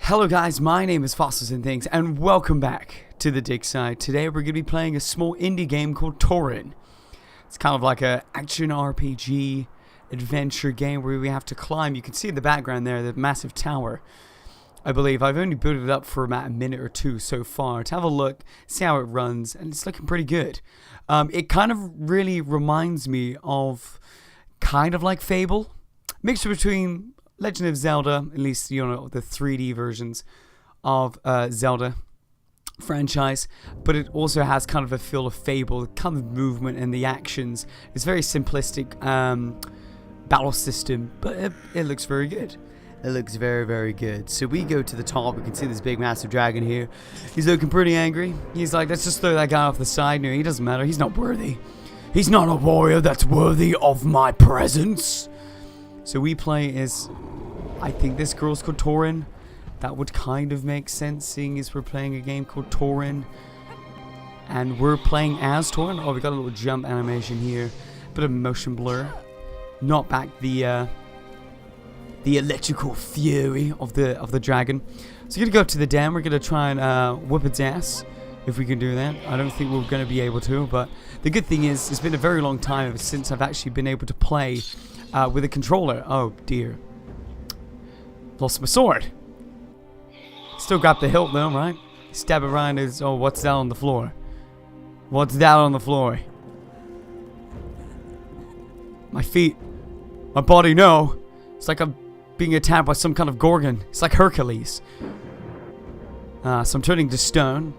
Hello guys, my name is Fossilsandthings and welcome back to the dig site. Today we're going to be playing a small indie game called Toren. It's kind of like a action RPG adventure game where we have to climb. You can see in the background there the massive tower. I believe I've only built it up for about a minute or two so far to have a look, see how it runs, and it's looking pretty good. It kind of really reminds me of kind of like Fable, mixture between Legend of Zelda, at least, you know, the 3D versions of Zelda franchise, but it also has kind of a feel of Fable, the kind of movement and the actions. It's very simplistic battle system, but it looks very good. It looks very, very good. So we go to the top. We can see this big, massive dragon here. He's looking pretty angry. He's like, let's just throw that guy off the side. No, he doesn't matter. He's not worthy. He's not a warrior that's worthy of my presence. So we play as, I think this girl's called Toren. That would kind of make sense, seeing as we're playing a game called Toren. And we're playing as Toren. Oh, we got a little jump animation here. Bit of motion blur. Not back the electrical fury of the dragon. So we're gonna go up to the dam. We're gonna try and whip its ass, if we can do that. I don't think we're gonna be able to, but the good thing is, it's been a very long time since I've actually been able to play with a controller. Oh dear. Lost my sword. Still got the hilt though, right? Stab it right in his... Oh, what's that on the floor? What's that on the floor? My feet. My body, no. It's like I'm being attacked by some kind of gorgon. It's like Hercules. So I'm turning to stone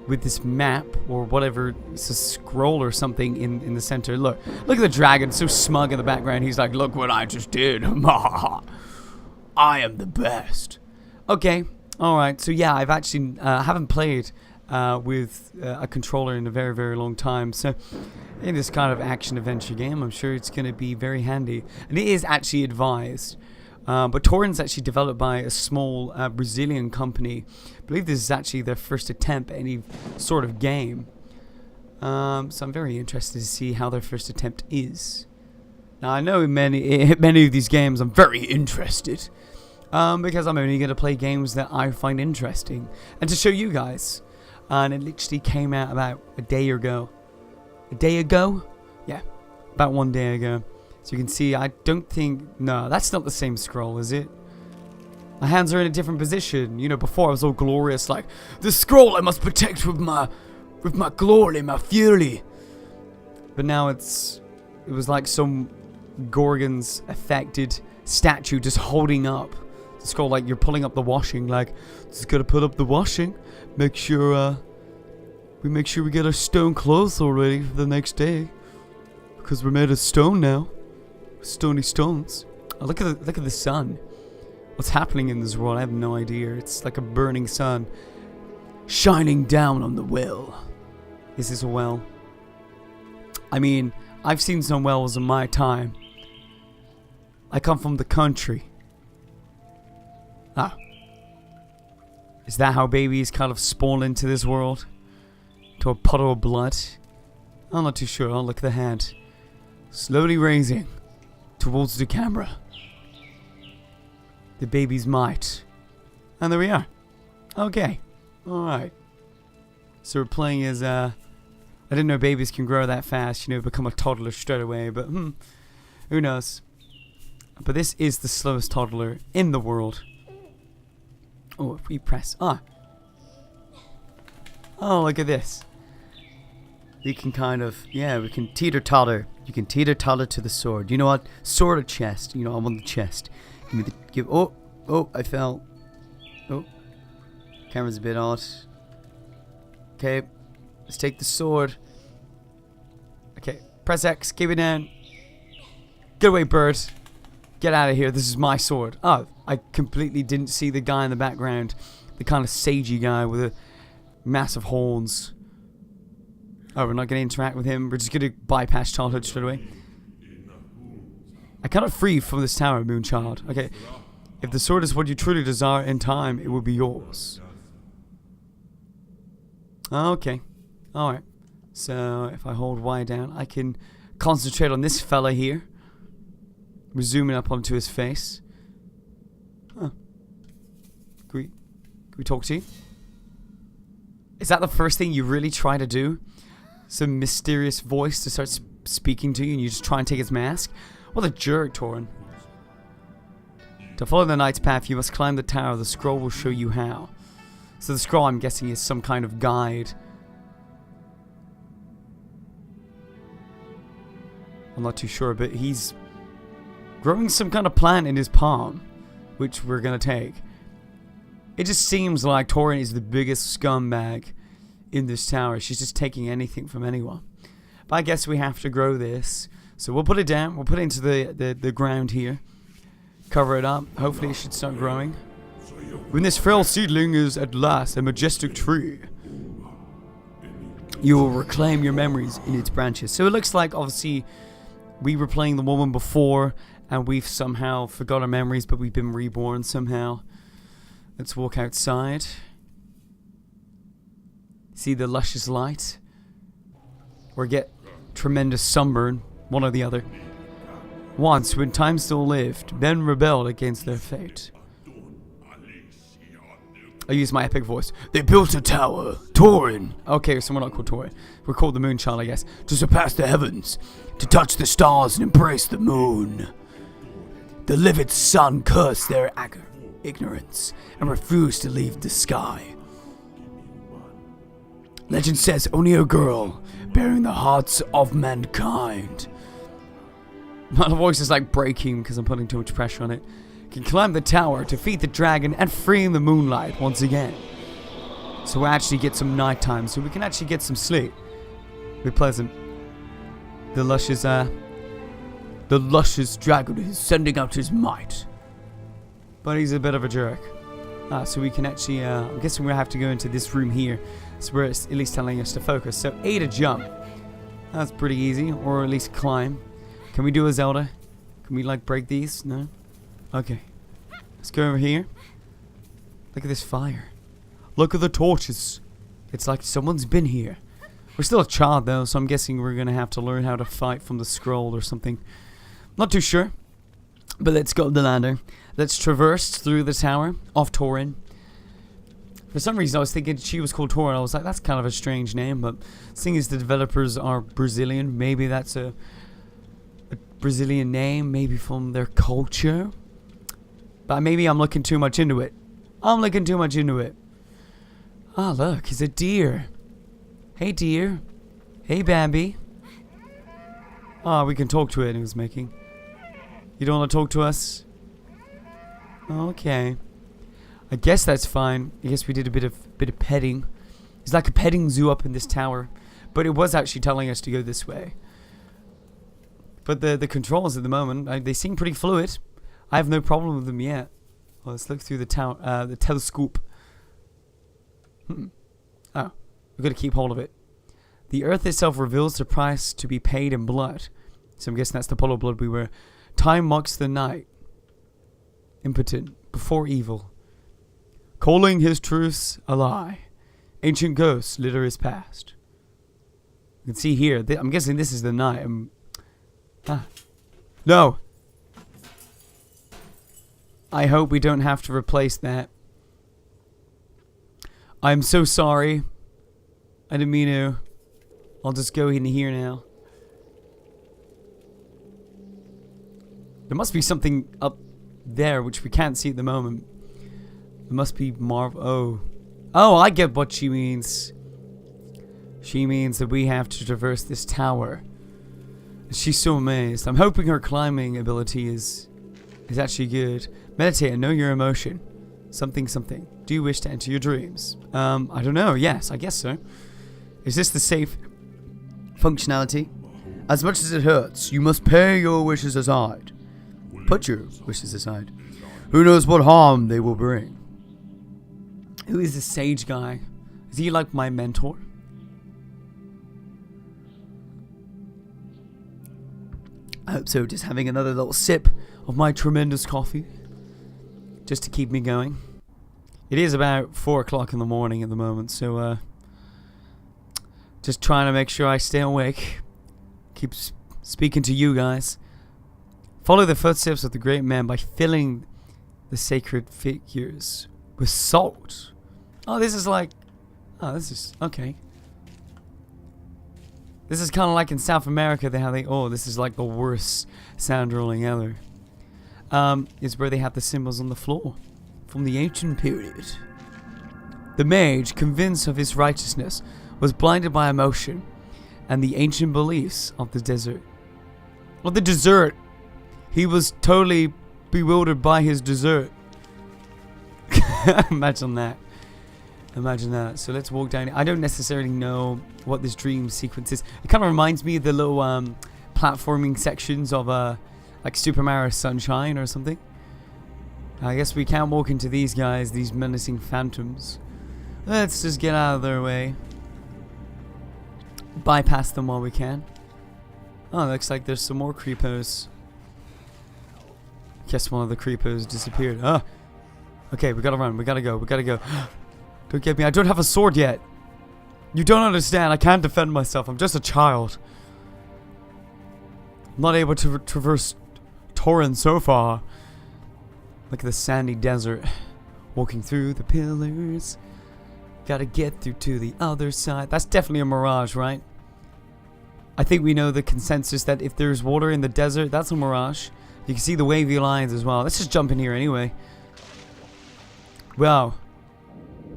with this map or whatever. It's a scroll or something in the center. Look at the dragon, so smug in the background. He's like, look what I just did. I am the best. Okay, alright. So yeah, I've actually haven't played with a controller in a very, very long time. So in this kind of action adventure game, I'm sure it's going to be very handy. And it is actually advised. But Toren's actually developed by a small Brazilian company. I believe this is actually their first attempt at any sort of game. So I'm very interested to see how their first attempt is. Now I know in many of these games I'm very interested. Because I'm only going to play games that I find interesting. And to show you guys. And it literally came out about a day ago. A day ago? Yeah, about 1 day ago. So you can see, I don't think... No, that's not the same scroll, is it? My hands are in a different position. You know, before I was all glorious, like, the scroll I must protect with my glory, my fury. But now it was like some Gorgon's affected statue just holding up the scroll, like you're pulling up the washing, like, just gotta put up the washing. Make sure, we get our stone clothes all ready for the next day. Because we're made of stone now. Stony stones. Oh, look at the sun. What's happening in this world? I have no idea. It's like a burning sun shining down on the well. Is this a well? I mean, I've seen some wells in my time. I come from the country. Ah. Is that how babies kind of spawn into this world? To a puddle of blood? I'm not too sure. Oh, look at the hand. Slowly raising towards the camera. The baby's might. And there we are. Okay. Alright. So we're playing as, I didn't know babies can grow that fast, you know, become a toddler straight away, but who knows. But this is the slowest toddler in the world. Oh, if we press... Oh, look at this. We can kind of... Yeah, we can teeter-totter. You can teeter-totter to the sword. You know what? Sword or chest? You know, I want the chest. Oh, I fell. Oh. Camera's a bit odd. Okay. Let's take the sword. Okay. Press X. Keep it down. Get away, bird. Get out of here. This is my sword. Oh, I completely didn't see the guy in the background. The kind of sagey guy with the massive horns. Oh, we're not going to interact with him. We're just going to bypass childhood straight away. I cannot free from this tower, Moonchild. Okay. If the sword is what you truly desire in time, it will be yours. Okay. Alright. So, if I hold Y down, I can concentrate on this fella here. We're zooming up onto his face. Huh. Can we we talk to you? Is that the first thing you really try to do? Some mysterious voice to start speaking to you and you just try and take its mask? What a jerk, Toren. To follow the knight's path, you must climb the tower. The scroll will show you how. So the scroll, I'm guessing, is some kind of guide. I'm not too sure, but he's growing some kind of plant in his palm, which we're going to take. It just seems like Toren is the biggest scumbag in this tower. She's just taking anything from anyone. But I guess we have to grow this. So we'll put it down. We'll put it into the ground here. Cover it up. Hopefully it should start growing. When this frail seedling is at last a majestic tree, you will reclaim your memories in its branches. So it looks like, obviously, we were playing the woman before, and we've somehow forgot our memories, but we've been reborn somehow. Let's walk outside. See the luscious light. Or get tremendous sunburn. One or the other. Once, when time still lived, men rebelled against their fate. I use my epic voice. They built a tower, Toren. Okay, so we're not called Toren. We're called the Moonchild, I guess. To surpass the heavens, to touch the stars and embrace the moon. The livid sun cursed their ignorance and refused to leave the sky. Legend says only a girl bearing the hearts of mankind. My voice is like breaking because I'm putting too much pressure on it. Can climb the tower, defeat the dragon, and free the moonlight once again. So we'll actually get some nighttime, so we can actually get some sleep. Be pleasant. The luscious dragon is sending out his might. But he's a bit of a jerk. So we can actually, I'm guessing we'll have to go into this room here. So where it's at least telling us to focus. So A to jump. That's pretty easy, or at least climb. Can we do a Zelda? Can we like break these? No? Okay. Let's go over here. Look at this fire. Look at the torches. It's like someone's been here. We're still a child though, so I'm guessing we're gonna have to learn how to fight from the scroll or something. Not too sure. But let's go up the ladder. Let's traverse through the tower of Toren. For some reason I was thinking she was called Toren. I was like, that's kind of a strange name, but seeing as the developers are Brazilian, maybe that's a Brazilian name, maybe from their culture. But maybe I'm looking too much into it. Ah, look, it's a deer. Hey, deer. Hey, Bambi. Ah, we can talk to it. It was making. You don't want to talk to us? Okay. I guess that's fine. I guess we did a bit of petting. It's like a petting zoo up in this tower, but it was actually telling us to go this way. But the controls at the moment, they seem pretty fluid. I have no problem with them yet. Well, let's look through the telescope. Oh, we've got to keep hold of it. The earth itself reveals the price to be paid in blood. So I'm guessing that's the Apollo blood we were. Time mocks the night. Impotent, before evil. Calling his truths a lie. Ancient ghosts litter his past. You can see here, I'm guessing this is the night. No! I hope we don't have to replace that. I'm so sorry. I didn't mean to. I'll just go in here now. There must be something up there which we can't see at the moment. It must be Oh, I get what she means. She means that we have to traverse this tower. She's so amazed. I'm hoping her climbing ability is actually good. Meditate and know your emotion. Something. Do you wish to enter your dreams? I don't know. Yes, I guess so. Is this the safe functionality? As much as it hurts, you must pay your wishes aside. Put your wishes aside. Who knows what harm they will bring? Who is this sage guy? Is he like my mentor? I hope so. Just having another little sip of my tremendous coffee. Just to keep me going. It is about 4 o'clock in the morning at the moment, so just trying to make sure I stay awake. Keep speaking to you guys. Follow the footsteps of the great man by filling the sacred figures with salt. Oh, this is like... Oh, this is... Okay. This is kind of like in South America, they have the... Oh, this is like the worst sound rolling ever. Is where they have the symbols on the floor. From the ancient period. The mage, convinced of his righteousness, was blinded by emotion and the ancient beliefs of the desert. Of the dessert. He was totally bewildered by his dessert. Imagine that. Imagine that. So let's walk down. I don't necessarily know what this dream sequence is. It kind of reminds me of the little platforming sections of like Super Mario Sunshine or something. I guess we can't walk into these guys, these menacing phantoms. Let's just get out of their way. Bypass them while we can. Oh, looks like there's some more creepos. Guess one of the creepos disappeared. Oh. Okay, we gotta run. We gotta go. We gotta go. Don't get me. I don't have a sword yet. You don't understand. I can't defend myself. I'm just a child. I'm not able to traverse Toren so far. Look at the sandy desert. Walking through the pillars. Gotta get through to the other side. That's definitely a mirage, right? I think we know the consensus that if there's water in the desert, that's a mirage. You can see the wavy lines as well. Let's just jump in here anyway. Wow.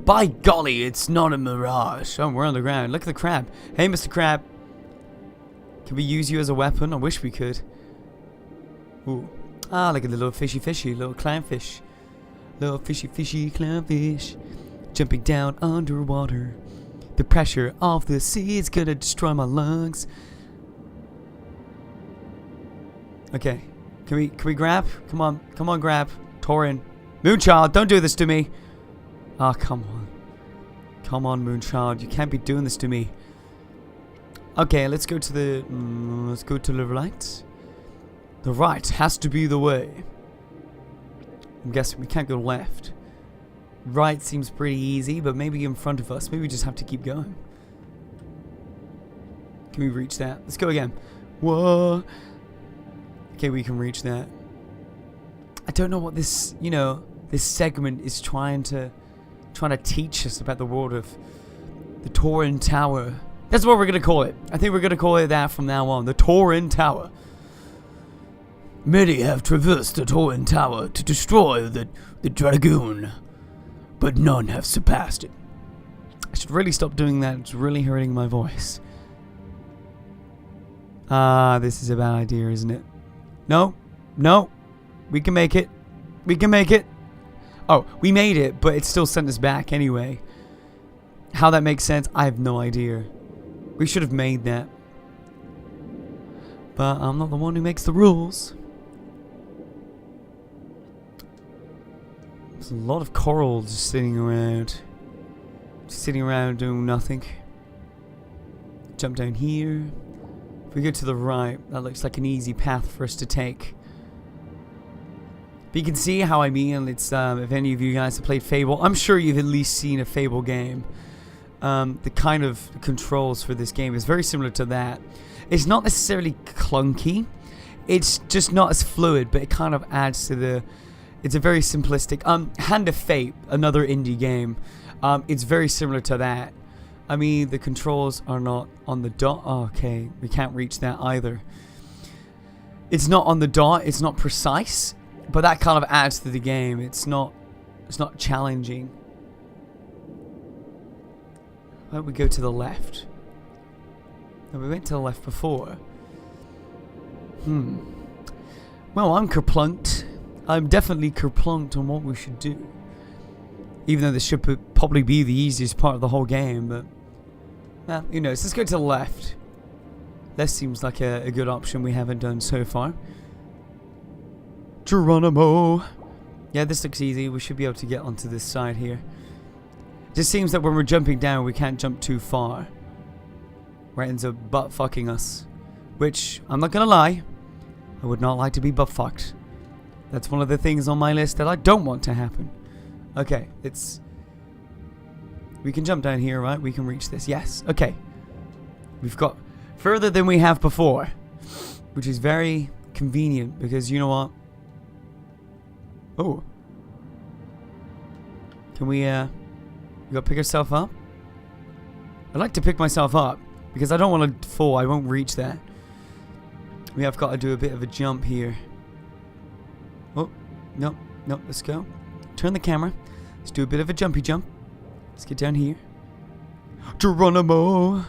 By golly, it's not a mirage. Oh, we're on the ground. Look at the crab. Hey, Mr. Crab. Can we use you as a weapon? I wish we could. Ooh. Ah, look at the little fishy, little clownfish. Little fishy, clownfish. Jumping down underwater. The pressure of the sea is gonna destroy my lungs. Okay. Can we grab? Come on, grab. Toren. Moonchild, don't do this to me. Ah, come on. Come on, Moonchild. You can't be doing this to me. Okay, let's go to the... let's go to the right. The right has to be the way. I'm guessing we can't go left. Right seems pretty easy, but maybe in front of us. Maybe we just have to keep going. Can we reach that? Let's go again. Whoa. Okay, we can reach that. I don't know what this, you know, this segment is trying to teach us about the world of the Toren Tower. That's what we're gonna call it. I think we're gonna call it that from now on. The Toren Tower. Many have traversed the Toren Tower to destroy the dragoon, but none have surpassed it. I should really stop doing that. It's really hurting my voice. This is a bad idea, isn't it? No. We can make it. We can make it. Oh, we made it, but it still sent us back anyway. How that makes sense, I have no idea. We should have made that. But I'm not the one who makes the rules. There's a lot of coral just sitting around. Sitting around doing nothing. Jump down here. If we go to the right, that looks like an easy path for us to take. But you can see how I mean. It's if any of you guys have played Fable, I'm sure you've at least seen a Fable game. The kind of controls for this game is very similar to that. It's not necessarily clunky. It's just not as fluid, but it kind of adds to the... It's a very simplistic... Hand of Fate, another indie game. It's very similar to that. I mean, the controls are not on the dot. Oh, okay, we can't reach that either. It's not on the dot. It's not precise, but that kind of adds to the game. It's not challenging. Why don't we go to the left? No, we went to the left before. Well, I'm kerplunked. I'm definitely kerplunked on what we should do. Even though this should probably be the easiest part of the whole game, but... who knows? Let's go to the left. That seems like a good option we haven't done so far. Geronimo! Yeah, this looks easy. We should be able to get onto this side here. It just seems that when we're jumping down, we can't jump too far. Where it ends up butt-fucking us. Which, I'm not gonna lie, I would not like to be butt-fucked. That's one of the things on my list that I don't want to happen. Okay, we can jump down here, right? We can reach this. Yes. Okay. We've got further than we have before. Which is very convenient because you know what? Oh. Can we, You gotta pick yourself up. I like to pick myself up because I don't want to fall. I won't reach that. We have got to do a bit of a jump here. Oh, no, no, let's go. Turn the camera. Let's do a bit of a jumpy jump. Let's get down here. Geronimo!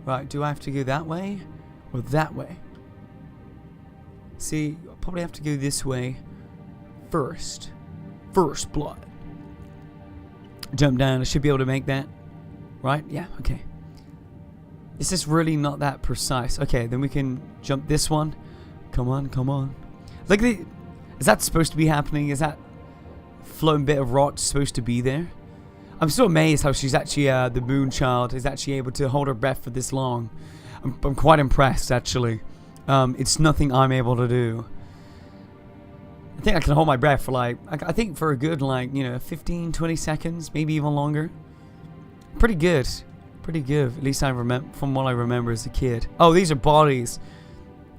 Right, do I have to go that way or that way? See, I'll probably have to go this way first. First blood. Jump down. I should be able to make that. Right? Yeah, okay. This is really not that precise. Okay, then we can jump this one. Come on, come on. Look at is that supposed to be happening? Is that floating bit of rock supposed to be there? I'm so amazed how she's actually, the Moonchild is actually able to hold her breath for this long. I'm quite impressed, actually. It's nothing I'm able to do. I think I can hold my breath for like, I think for a good like, 15, 20 seconds, maybe even longer. Pretty good. Pretty good. At least I remember, from what I remember as a kid. Oh, these are bodies.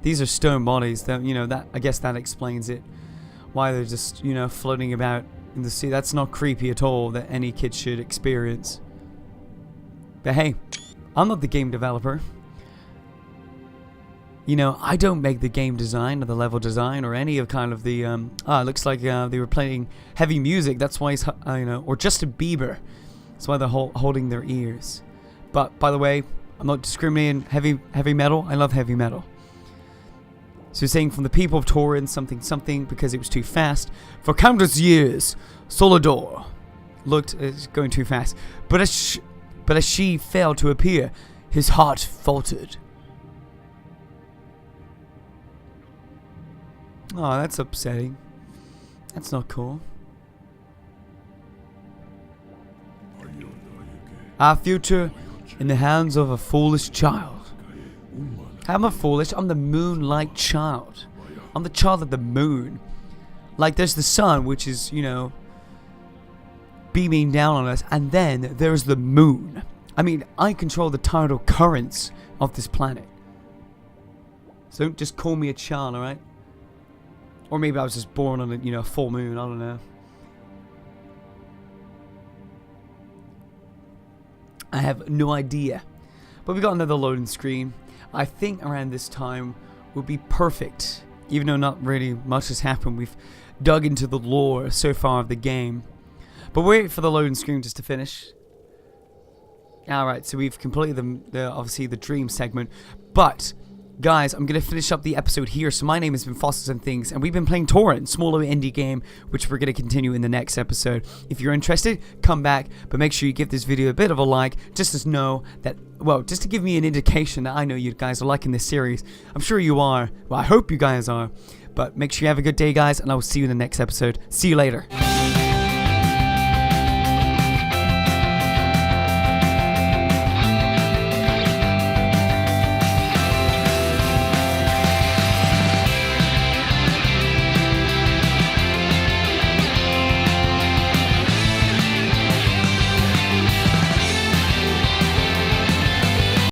These are stone bodies. That, that, I guess that explains it. Why they're just, floating about in the sea. That's not creepy at all that any kid should experience. But hey, I'm not the game developer. I don't make the game design or the level design or any of kind of the, it looks like they were playing heavy music. That's why he's, or Justin Bieber. That's why they're holding their ears. But, by the way, I'm not discriminating heavy metal. I love heavy metal. So saying from the people of Toren, something, because it was too fast. For countless years, Solidor looked, it's going too fast. But as she failed to appear, his heart faltered. Oh, that's upsetting. That's not cool. Our future in the hands of a foolish child. How am I foolish? I'm the moonlight child. I'm the child of the moon. Like there's the sun, which is, beaming down on us. And then there's the moon. I mean, I control the tidal currents of this planet. So don't just call me a child, alright? Or maybe I was just born on a, full moon. I don't know. I have no idea. But we got another loading screen. I think around this time will be perfect. Even though not really much has happened. We've dug into the lore so far of the game. But wait for the loading screen just to finish. Alright, so we've completed obviously the dream segment. But guys, I'm going to finish up the episode here. So my name has been Fossilsandthings, and we've been playing Toren, smaller indie game, which we're going to continue in the next episode. If you're interested, come back, but make sure you give this video a bit of a like, just to know that, well, just to give me an indication that I know you guys are liking this series. I'm sure you are. Well, I hope you guys are. But make sure you have a good day, guys, and I will see you in the next episode. See you later.